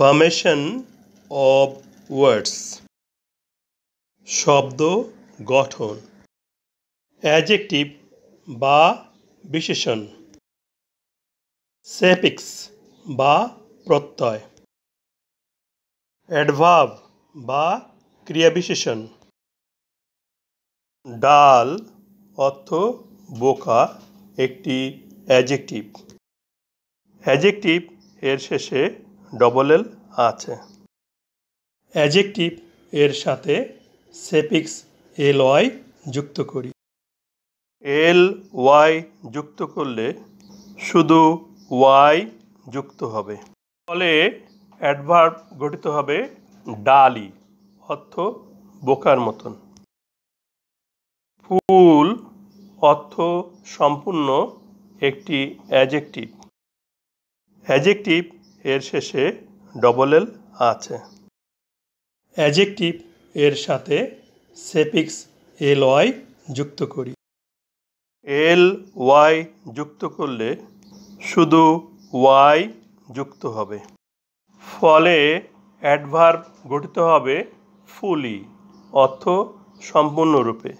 Formation of words, শব্দ গঠন। Adjective বা বিশেষণ, সাফিক্স বা প্রত্যয়, অ্যাডভার্ব বা ক্রিয়াবিশেষণ। ডাল অর্থ বোকা একটি অ্যাডজেক্টিভ। অ্যাডজেক্টিভ এর শেষে ডবল এল আছে। অ্যাডজেক্টিভ এর সাথে সাফিক্স এল ওয়াই যুক্ত করি। এল ওয়াই যুক্ত করলে শুধু ওয়াই যুক্ত হবে, ফলে অ্যাডভার্ব গঠিত হবে ডালি অর্থ বোকার মতন। ফুল অর্থ সম্পূর্ণ একটি অ্যাডজেক্টিভ। অ্যাডজেক্টিভ এর শেষে ডবল এল আছে। অ্যাডজেক্টিভ এর সাথে সাফিক্স এল ওয়াই যুক্ত করি। এল ওয়াই যুক্ত করলে শুধু ওয়াই যুক্ত হবে, ফলে অ্যাডভার্ব গঠিত হবে ফুলি অর্থ সম্পূর্ণরূপে।